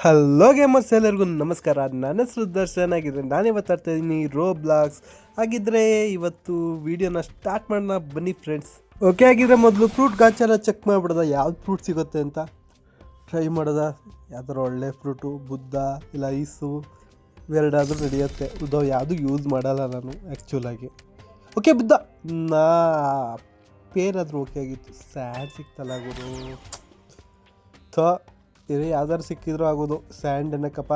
Hello gamers, ಎಲ್ಲರಿಗೂ ನಮಸ್ಕಾರ. ನನ್ನ ಹೆಸರು ದರ್ಶನ್ ಆಗಿದ್ರೆ ನಾನೇ ಮಾತಾಡ್ತಾ ಇದ್ದೀನಿ ರೋ ಬ್ಲಾಗ್ಸ್ ಆಗಿದ್ದರೆ ಇವತ್ತು ವೀಡಿಯೋನ ಸ್ಟಾರ್ಟ್ ಮಾಡೋಣ ಬನ್ನಿ ಫ್ರೆಂಡ್ಸ್. ಓಕೆ ಆಗಿದ್ರೆ ಮೊದಲು ಫ್ರೂಟ್ ಗಾಚಾರ ಚೆಕ್ ಮಾಡಿಬಿಡೋದ, ಯಾವ್ದು ಫ್ರೂಟ್ ಸಿಗುತ್ತೆ ಅಂತ ಟ್ರೈ ಮಾಡೋದ. ಯಾವ್ದಾರು ಒಳ್ಳೆ ಫ್ರೂಟು, ಬುದ್ಧ ಇಲ್ಲ ಐಸು ಇವೆರಡಾದರೂ ನಡೆಯುತ್ತೆ. ಉದಾವ್ ಯಾವುದು ಯೂಸ್ ಮಾಡಲ್ಲ ನಾನು ಆ್ಯಕ್ಚುಲಾಗಿ. ಓಕೆ ಬುದ್ಧ ನಾ ಪೇರಾದರೂ ಓಕೆ ಆಗಿತ್ತು. ಸ್ಯಾಡ್ ಸಿಕ್ತಲ್ಲ ಗುರು, ಇರಿ ಯಾವ್ದಾರು ಸಿಕ್ಕಿದ್ರು ಆಗೋದು. ಸ್ಯಾಂಡ್ ಏನಕ್ಕಪ್ಪ.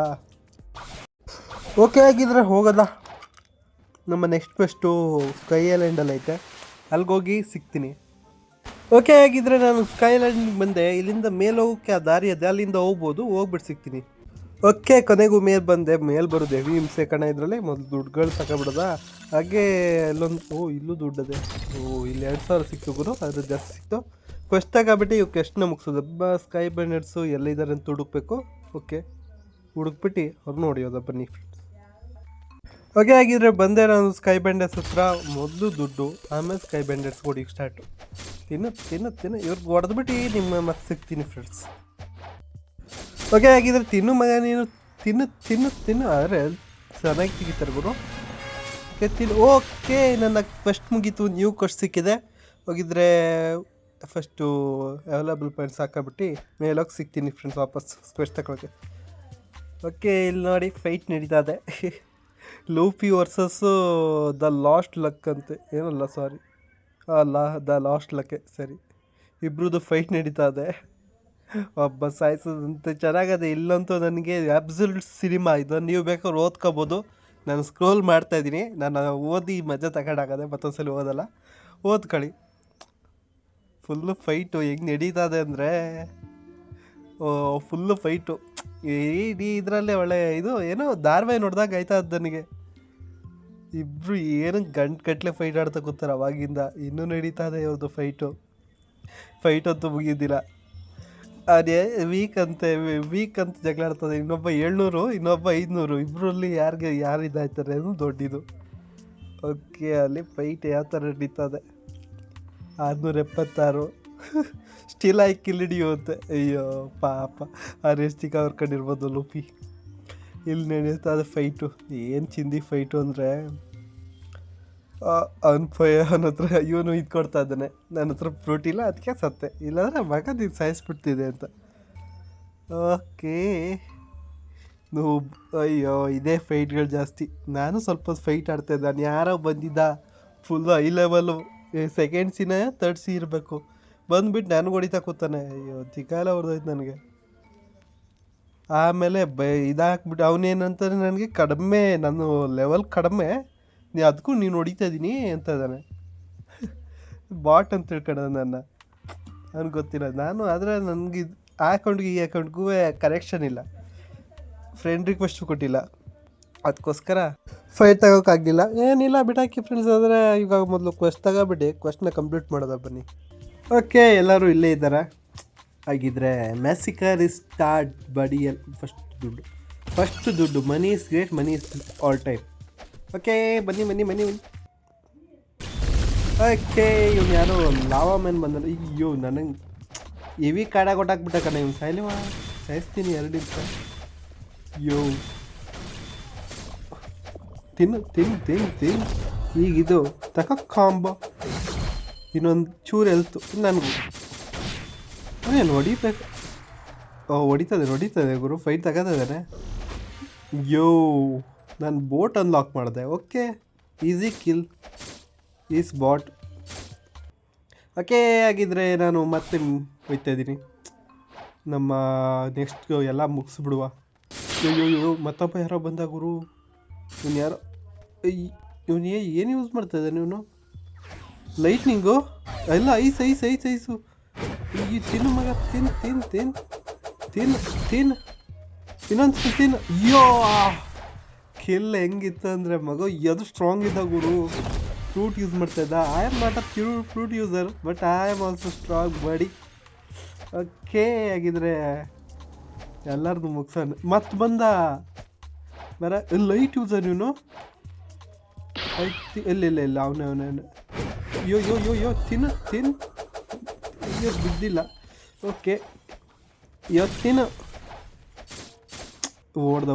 ಓಕೆ ಆಗಿದ್ರೆ ಹೋಗೋದ. ನಮ್ಮ ನೆಕ್ಸ್ಟ್ ಫಸ್ಟು ಸ್ಕೈ ಐಲ್ಯಾಂಡಲ್ಲಿ ಐತೆ, ಅಲ್ಲಿಗೋಗಿ ಸಿಗ್ತೀನಿ. ಓಕೆ ಆಗಿದ್ರೆ ನಾನು ಸ್ಕೈ ಐಲ್ಯಾಂಡಿಗೆ ಬಂದೆ. ಇಲ್ಲಿಂದ ಮೇಲೆ ಹೋಗೋಕ್ಕೆ ಆ ದಾರಿ ಅದೇ, ಅಲ್ಲಿಂದ ಹೋಗ್ಬೋದು. ಹೋಗ್ಬಿಟ್ಟು ಸಿಗ್ತೀನಿ. ಓಕೆ ಕೊನೆಗೂ ಮೇಲೆ ಬಂದೆ. ಮೇಲೆ ಬರೋದು ಹೆವಿ ಹಿಂಸೆ ಕಣ. ಇದರಲ್ಲಿ ಮೊದಲು ದುಡ್ಡುಗಳು ತಗೊಬಿಡೋದ. ಹಾಗೆ ಇಲ್ಲೊಂದು ಇಲ್ಲೂ ದುಡ್ಡದೆ. ಇಲ್ಲಿ 2000 ಸಿಕ್ತು ಗುರು, ಅದು ಜಾಸ್ತಿ ಸಿಕ್ತು. ಫಸ್ಟ್ ತಗೊಬಿಟ್ಟು ಇವು ಕ್ವೆಶ್ಚನ್ನ ಮುಗಿಸೋದು. ಸ್ಕೈ ಬ್ಯಾಂಡರ್ಸು ಎಲ್ಲಿದ್ದಾರೆ ಅಂತ ಹುಡುಕ್ಬೇಕು. ಓಕೆ ಹುಡುಕ್ಬಿಟ್ಟು ಅವ್ರನ್ನ ಹೊಡಿಯೋದ ಬನ್ನಿ ಫ್ರೆಂಡ್ಸ್. ಓಕೆ ಆಗಿದ್ರೆ ಬಂದೆ ನಾನು ಸ್ಕೈ ಬ್ಯಾಂಡರ್ಸ್ ಹತ್ರ. ಮೊದಲು ದುಡ್ಡು, ಆಮೇಲೆ ಸ್ಕೈ ಬ್ಯಾಂಡರ್ಸ್ ಹೊಡಿಯೋಕ್ಕೆ ಸ್ಟಾರ್ಟು. ತಿನ್ನು ಇವ್ರಿಗೆ ಹೊಡೆದ್ಬಿಟ್ಟು ನಿಮ್ಮ ಮತ್ತೆ ಸಿಗ್ತೀನಿ ಫ್ರೆಂಡ್ಸ್. ಓಕೆ ಆಗಿದ್ರೆ ತಿನ್ನು ಮಗ ನೀನು, ತಿನ್ನು ಆದರೆ ಚೆನ್ನಾಗಿ ತೆಗಿತಾರೆ ಗುರು. ಓಕೆ ಓಕೆ ನನ್ನ ಫಸ್ಟ್ ಮುಗೀತು. ನ್ಯೂ ಕ್ವೆಸ್ಟ್ ಸಿಕ್ಕಿದೆ. ಹೋಗಿದ್ರೆ ಫಸ್ಟು ಅವೈಲಬಲ್ ಪಾಯಿಂಟ್ಸ್ ಹಾಕಬಿಟ್ಟು ಮೇಲೋಗಿ ಸಿಗ್ತೀನಿ ಫ್ರೆಂಡ್ಸ್ ವಾಪಸ್ ಕ್ವೆಸ್ಟ್ ತಗೊಳಕ್ಕೆ. ಓಕೆ ಇಲ್ಲಿ ನೋಡಿ ಫೈಟ್ ನಡೀತಾ ಇದೆ. Luffy versus the last luck ಅಂತೆ, ಏನಲ್ಲ ಸಾರಿ ದ ಲಾಸ್ಟ್ ಲಕ್ಕೆ, ಸರಿ. ಇಬ್ರದ್ದು ಫೈಟ್ ನಡೀತಾ ಇದೆ. ಒಬ್ಬ ಸಾಯಿಸೋದಂತೆ ಚೆನ್ನಾಗದೆ. ಇಲ್ಲಂತೂ ನನಗೆ ಅಬ್ಸಲ್ಯೂಟ್ ಸಿನಿಮಾ ಇದು. ನೀವು ಬೇಕಾದ್ರೆ ಓದ್ಕೋಬೋದು. ನಾನು ಸ್ಕ್ರೋಲ್ ಮಾಡ್ತಾಯಿದ್ದೀನಿ. ನಾನು ಓದಿ ಮಜಾ ತಗೊಂಡಾಗದೆ, ಮತ್ತೊಂದ್ಸಲ ಓದಲ್ಲ. ಓದ್ಕೊಳ್ಳಿ. ಫುಲ್ಲು ಫೈಟು ಹೆಂಗೆ ನಡೀತದೆ ಅಂದರೆ ಫುಲ್ಲು ಫೈಟು. ಇದರಲ್ಲೇ ಒಳ್ಳೆ ಇದು ಏನೋ ಧಾರಾವಾಹಿ ನೋಡಿದಾಗ ಆಯ್ತಾ ಅದು ನನಗೆ. ಇಬ್ಬರು ಏನು ಗಂಟೆ ಫೈಟ್ ಆಡ್ತಾ ಕೂತಾರೆ ಅವಾಗಿಂದ. ಇನ್ನೂ ನಡೀತಾ ಇದೆ ಇವ್ರದ್ದು ಫೈಟ್ ಅಂತೂ ಮುಗಿದಿಲ್ಲ. ಅದೇ ವೀಕ್ ಅಂತ ಜಗಳ ಆಡ್ತದೆ. ಇನ್ನೊಬ್ಬ 700, ಇನ್ನೊಬ್ಬ 500. ಇಬ್ಬರಲ್ಲಿ ಯಾರು ಇದಾಯ್ತಾರೆ ಅದು ದೊಡ್ಡದು. ಓಕೆ ಅಲ್ಲಿ ಫೈಟ್ ಯಾವ ಥರ ನಡೀತದೆ. 676 ಸ್ಟಿಲ್ ಆಗಿ ಕಿಲ್ಲಿಡಿಯುತ್ತೆ. ಅಯ್ಯೋ ಪಾಪ, ಆ ರೇಸ್ಟಿಕ ಅವ್ರ ಕಂಡಿರ್ಬೋದು ಲೂಪಿ. ಇಲ್ಲಿ ನಡೀತಾ ಇದೆ ಫೈಟು. ಏನು ಚಿಂದಿ ಫೈಟು ಅಂದರೆ ಅವನ ಹತ್ರ ಇವನು ಇದು ಕೊಡ್ತಾ ಇದ್ದಾನೆ. ನನ್ನ ಹತ್ರ ಫ್ರೂಟ್ ಇಲ್ಲ, ಅದಕ್ಕೆ ಸತ್ತೆ. ಇಲ್ಲಾಂದರೆ ಮಗ ನೀನು ಸಾಯಿಸ್ಬಿಡ್ತಿದೆ ಅಂತ. ಓಕೆ ಅಯ್ಯೋ ಇದೇ ಫೈಟ್ಗಳು ಜಾಸ್ತಿ. ನಾನು ಸ್ವಲ್ಪ ಫೈಟ್ ಆಡ್ತಾಯಿದ್ದೆ. ನಾನು ಯಾರೋ ಬಂದಿದ್ದ full high level, second Seena third C ಇರಬೇಕು. ಬಂದುಬಿಟ್ಟು ನನಗೆ ಹೊಡಿತಾ ಕೂತಾನೆ. ಅಯ್ಯೋ ತಿಕ್ಕಾಲ ಹೊಡೆದೋಯ್ತು ನನಗೆ. ಆಮೇಲೆ ಇದಾಕ್ಬಿಟ್ಟು ಅವನೇನಂತಾರೆ ನನಗೆ ಕಡಿಮೆ, ನಾನು ಲೆವೆಲ್ ಕಡಿಮೆ, ಅದಕ್ಕೂ ನೀನು ಹೊಡಿತಾ ಇದ್ದೀನಿ ಅಂತ ಇದ್ದಾನೆ. ಬಾಟ್ ಅಂತ ತಿಳ್ಕೊಳ್ಳೋದು ನನ್ನ. ನನಗೆ ಗೊತ್ತಿಲ್ಲ ನಾನು. ಆದರೆ ನನಗೆ ಆ ಅಕೌಂಟ್ಗೆ ಈ ಅಕೌಂಟ್ಗೂ ಕನೆಕ್ಷನ್ ಇಲ್ಲ, ಫ್ರೆಂಡ್ ರಿಕ್ವೆಸ್ಟು ಕೊಟ್ಟಿಲ್ಲ. ಅದಕ್ಕೋಸ್ಕರ ಫೈಟ್ ತಗೋಕ್ಕಾಗಲಿಲ್ಲ. ಏನಿಲ್ಲ ಬಿಟ್ಟಾಕಿ ಫ್ರೆಂಡ್ಸ್. ಆದರೆ ಇವಾಗ ಮೊದಲು ಕ್ವೆಸ್ಟ್ ತಗೋಬಿಟ್ಟು ಕ್ವೆಸ್ಟ್ನ ಕಂಪ್ಲೀಟ್ ಮಾಡೋದ ಬನ್ನಿ. ಓಕೆ ಎಲ್ಲರೂ ಇಲ್ಲೇ ಇದ್ದಾರೆ. ಹಾಗಿದ್ರೆ ಮ್ಯಾಸಿಕರ್ ಇಸ್ ಸ್ಟಾರ್ಟ್ ಬಡಿಯಲ್. ಫಸ್ಟ್ ದುಡ್ಡು money is great, money is all time. Okay ಬನ್ನಿ. ಓಕೆ ಇವ್ನು ಯಾರೋ ಲಾವಾ ಮ್ಯಾನ್ ಬಂದಲ್ಲ. ಅಯ್ಯೋ ನನಗೆ ಹೆವಿ ಕಾಡ ಕೊಟ್ಟಾಕ್ಬಿಟ್ಟ ಕಣ ಇವ್ನು. ಸಾಯಿಸ್ತೀನಿ 2 ನಿಮಿಷ. ಅಯ್ಯೋ ತಿನ್ನು ಈಗ ಇದು ಕಾಂಬೋ. ಇನ್ನೊಂದು ಚೂರು ಹೆಲ್ತು ನನಗೂ. ಏನು ಹೊಡಿಬೇಕು. ಹೊಡಿತದೆ ಗುರು. ಫೈಟ್ ತಗೋತಿದ್ದಾನೆ. ಯೋ ನಾನು ಬೋಟ್ ಅನ್ಲಾಕ್ ಮಾಡಿದೆ. Okay easy kill is bot. Okay ಆಗಿದ್ರೆ ನಾನು ಮತ್ತೆ ಹೋಯ್ತಾ ಇದ್ದೀನಿ. ನಮ್ಮ ನೆಕ್ಸ್ಟ್ ಎಲ್ಲ ಮುಗಿಸ್ಬಿಡುವ. ಅಯ್ಯೋ ಮತ್ತೊಬ್ಬ ಯಾರೋ ಬಂದ ಗುರು. ಇವನು ಯಾರೋ ಇವನು ಏನು ಯೂಸ್ ಮಾಡ್ತಾಯಿದ್ದಾನೆ ಇವನು? ಲೈಟ್ನಿಂಗು ಎಲ್ಲ ಐಸು. ಈ ತಿನ್ನು ಮಗ, ತಿನ್ನು ಇನ್ನೊಂದು ತಿನ್ನು. ಅಯ್ಯೋ ಕಿಲ್ ಹೆಂಗಿತ್ತು ಅಂದರೆ ಮಗ ಅದು ಸ್ಟ್ರಾಂಗ್ ಇದ್ದ ಗುರು. ಫ್ರೂಟ್ ಯೂಸ್ ಮಾಡ್ತಾಯಿದ್ದ. I am not a fruit user, but I am also strong body. Okay ಆಗಿದ್ರೆ ಎಲ್ಲರದು ಮುಗಿಸೋಣ. ಮತ್ತೆ ಬಂದ ಬರ ಲೈಟ್ ಯೂಸರ್ ಇವನು. ಇಲ್ಲ ಅವನೇ. ಯೋ ತಿನ್ನು. ಅಯ್ಯೋ ಬಿದ್ದಿಲ್ಲ. ಓಕೆ ಇವತ್ತಿನ ಓಡ್ದ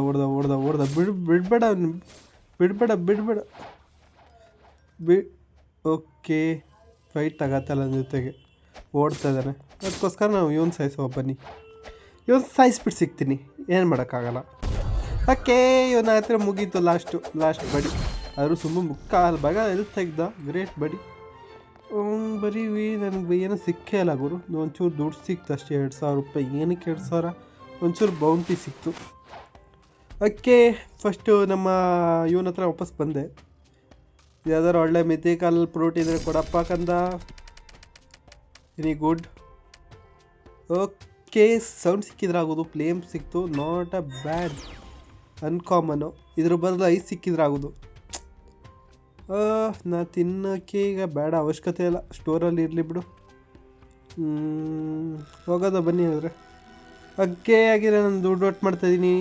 ಬಿಡ್ಬೇಡ ಬಿಡ್ಬೇಡ ಓಕೆ ಫೈಟ್ ತಗತ್ತಲ್ಲ ನನ್ನ ಜೊತೆಗೆ ಓಡ್ತಾ ಇದ್ದಾನೆ. ಅದಕ್ಕೋಸ್ಕರ ನಾವು ಇವನು ಸಾಯಿಸುವ ಬನ್ನಿ. ಇವನು ಸಾಯಿಸ್ಬಿಟ್ಟು ಸಿಗ್ತೀನಿ, ಏನು ಮಾಡೋಕ್ಕಾಗಲ್ಲ. ಓಕೆ ಇವನ ಹತ್ರ ಮುಗೀತು ಲಾಸ್ಟ್ ಬಡಿ. ಆದರೂ ಸುಮ್ಮನೆ ಮುಕ್ಕಾಲು ಭಾಗ ಎಲ್ಲಿ ತೆಗ್ದ. ಗ್ರೇಟ್ ಬಡಿ. ಬರೀ ನನಗೆ ಏನೂ ಸಿಕ್ಕೇ ಇಲ್ಲ ಗುರು. ಒಂಚೂರು ದುಡ್ಡು ಸಿಕ್ತು ಅಷ್ಟೇ, 2,000 ರೂಪಾಯಿ. ಏನಕ್ಕೆ 2,000? ಒಂಚೂರು ಬೌಂಟಿ ಸಿಕ್ತು. ಓಕೆ ಫಸ್ಟು ನಮ್ಮ ಇವನ ಹತ್ರ ವಾಪಸ್ ಬಂದೆ. ಯಾವ್ದಾರು ಒಳ್ಳೆ ಮಿಥಿಕಲ್ ಫ್ರೂಟ್ ಇದ್ರೆ ಕೊಡಪ್ಪ ಕಂದ. Any good? ಓಕೆ ಸೌಂಡ್ ಸಿಕ್ಕಿದ್ರಾಗೋದು. ಫ್ಲೇಮ್ ಸಿಕ್ತು, ನಾಟ್ ಅ ಬ್ಯಾಡ್. ಅನ್ಕಾಮನು. ಇದ್ರ ಬದಲು ಐಸ್ ಸಿಕ್ಕಿದ್ರಾಗೋದು. ನಾ ತಿನ್ನೋಕ್ಕೆ ಈಗ ಬೇಡ, ಅವಶ್ಯಕತೆ ಇಲ್ಲ. ಸ್ಟೋರಲ್ಲಿ ಇರಲಿ ಬಿಡು. ಹೋಗೋದ ಬನ್ನಿ ಆದರೆ. ಆಗಿದೆ ನಾನು ದುಡ್ಡು ಒಟ್ಟು ಮಾಡ್ತಾಯಿದ್ದೀನಿ.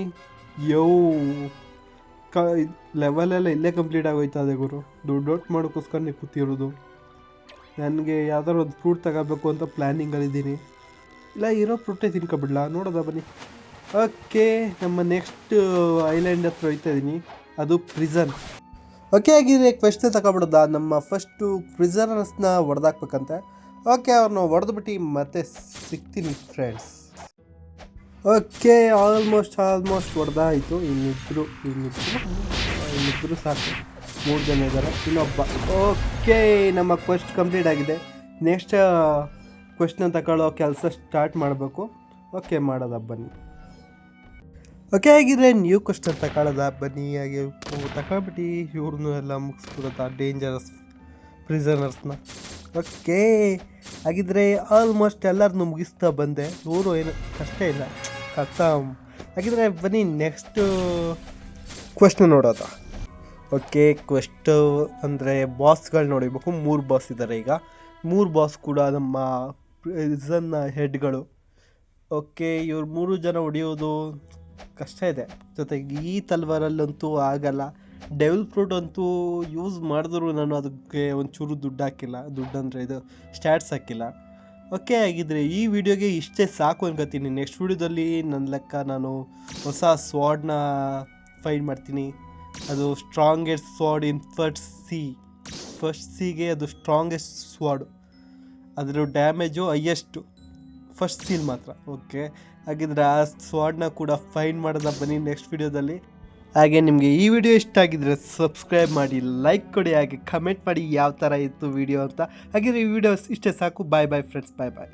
ಲೆವೆಲೆಲ್ಲ ಇಲ್ಲೇ ಕಂಪ್ಲೀಟ್ ಆಗೋಯ್ತು. ಅದೇ ಗುರು ದುಡ್ಡು ಒಟ್ಟು ಮಾಡೋಕ್ಕೋಸ್ಕರನೇ ಕೂತಿರೋದು. ನನಗೆ ಯಾವ್ದಾರು ಒಂದು ಫ್ರೂಟ್ ತಗೋಬೇಕು ಅಂತ ಪ್ಲ್ಯಾನಿಂಗಲ್ಲಿದ್ದೀನಿ. ಇಲ್ಲ ಇರೋ ಫ್ರೂಟೇ ತಿನ್ಕೊಬಿಡ್ಲಾ, ನೋಡೋದ ಬನ್ನಿ. ಓಕೆ ನಮ್ಮ ನೆಕ್ಸ್ಟ್ ಐಲ್ಯಾಂಡ್ ಹತ್ರ ಹೋಗ್ತಾ ಇದ್ದೀನಿ, ಅದು ಪ್ರಿಸನ್. ಓಕೆ ಆಗಿದೆ ಕ್ವೆಶ್ಚನ್ ತಗೊಬಿಡೋದ. ನಮ್ಮ ಫಸ್ಟು ಪ್ರಿಸನರ್ಸ್ನ ಹೊಡೆದಾಕ್ಬೇಕಂತೆ. ಓಕೆ ಅವ್ರನ್ನ ಹೊಡೆದ್ಬಿಟ್ಟು ಮತ್ತೆ ಸಿಗ್ತೀನಿ ಫ್ರೆಂಡ್ಸ್. ಓಕೆ ಆಲ್ಮೋಸ್ಟ್ ಹೊಡೆದಾಯಿತು. ಇನ್ನಿಬ್ಬರು ಸಾಕು, 3 ಜನ ಇದ್ದಾರೆ, ಇನ್ನೊಬ್ಬ. ಓಕೆ ನಮ್ಮ ಕ್ವೆಸ್ಟ್ ಕಂಪ್ಲೀಟ್ ಆಗಿದೆ. ನೆಕ್ಸ್ಟ್ ಕ್ವೆಶ್ಚನ್ ತಗೊಳ್ಳೋ ಕೆಲಸ ಸ್ಟಾರ್ಟ್ ಮಾಡಬೇಕು. ಓಕೆ ಮಾಡೋದ ಬನ್ನಿ. ಓಕೆ ಆಗಿದ್ರೆ ನ್ಯೂ ಕ್ವೆಶ್ಚನ್ ತಗೊಳ್ಳೋದ ಬನ್ನಿ. ಹಾಗೆ ತಗೊಳ್ಬಿಟ್ಟು ಇವ್ರನ್ನೂ ಎಲ್ಲ ಮುಗಿಸ್ಬಿಡುತ್ತಾ ಡೇಂಜರಸ್ ಪ್ರಿಸನರ್ಸ್ನ. ಓಕೆ ಹಾಗಿದ್ರೆ ಆಲ್ಮೋಸ್ಟ್ ಎಲ್ಲರನ್ನೂ ಮುಗಿಸ್ತಾ ಬಂದೆ. ಇವರು ಏನು ಕಷ್ಟ ಇಲ್ಲ, ಹಾಗಿದ್ರೆ ಬನ್ನಿ ನೆಕ್ಸ್ಟು ಕ್ವೆಶ್ಚನ್ ನೋಡೋದ. ಓಕೆ ಕ್ವೆಸ್ಟು ಅಂದರೆ ಬಾಸ್ಗಳು ನೋಡಿಬೇಕು. 3 ಬಾಸ್ ಇದ್ದಾರೆ ಈಗ. 3 ಬಾಸ್ ಕೂಡ ನಮ್ಮ ಪ್ರಿಸನ್ನ ಹೆಡ್ಗಳು. ಓಕೆ ಇವ್ರು 3 ಜನ ಹೊಡೆಯೋದು ಕಷ್ಟ ಇದೆ. ಜೊತೆಗೆ ಈ ತಲ್ವಾರಲ್ಲಂತೂ ಆಗಲ್ಲ. ಡೆವಿಲ್ ಫ್ರೂಟ್ ಅಂತೂ ಯೂಸ್ ಮಾಡಿದ್ರು ನಾನು ಅದಕ್ಕೆ ಒಂಚೂರು ದುಡ್ಡು ಹಾಕಿಲ್ಲ. ದುಡ್ಡು ಅಂದರೆ ಇದು ಸ್ಟ್ಯಾಟ್ಸ್ ಹಾಕಿಲ್ಲ. ಓಕೆ ಆಗಿದ್ರೆ ಈ ವಿಡಿಯೋಗೆ ಇಷ್ಟೇ ಸಾಕು ಅನ್ಕೋತೀನಿ. ನೆಕ್ಸ್ಟ್ ವಿಡಿಯೋದಲ್ಲಿ ನನ್ನ ಲೆಕ್ಕ ನಾನು ಹೊಸ ಸ್ವಾಡ್ನ ಫೈಂಡ್ ಮಾಡ್ತೀನಿ. ಅದು ಸ್ಟ್ರಾಂಗೆಸ್ಟ್ ಸ್ವಾಡ್ ಇನ್ ಫಸ್ಟ್ ಸಿಗೆ ಅದು ಸ್ಟ್ರಾಂಗೆಸ್ಟ್ ಸ್ವಾಡ್. ಅದರ ಡ್ಯಾಮೇಜು ಹೈಯೆಸ್ಟು ಫಸ್ಟ್ ಸೀಲ್ ಮಾತ್ರ. ಓಕೆ ಹಾಗಿದ್ರೆ ಆ ಸ್ವಾಡ್ನ ಕೂಡ ಫೈಂಡ್ ಮಾಡೋದ ಬನ್ನಿ ನೆಕ್ಸ್ಟ್ ವಿಡಿಯೋದಲ್ಲಿ. ಹಾಗೆ ನಿಮಗೆ ಈ ವಿಡಿಯೋ ಇಷ್ಟ ಆಗಿದ್ರೆ ಸಬ್ಸ್ಕ್ರೈಬ್ ಮಾಡಿ, ಲೈಕ್ ಕೊಡಿ, ಹಾಗೆ ಕಮೆಂಟ್ ಮಾಡಿ ಯಾವ ಥರ ಇತ್ತು ವಿಡಿಯೋ ಅಂತ. ಹಾಗಿದ್ರೆ ಈ ವಿಡಿಯೋ ಇಷ್ಟೇ ಸಾಕು. ಬಾಯ್ ಫ್ರೆಂಡ್ಸ್, ಬಾಯ್.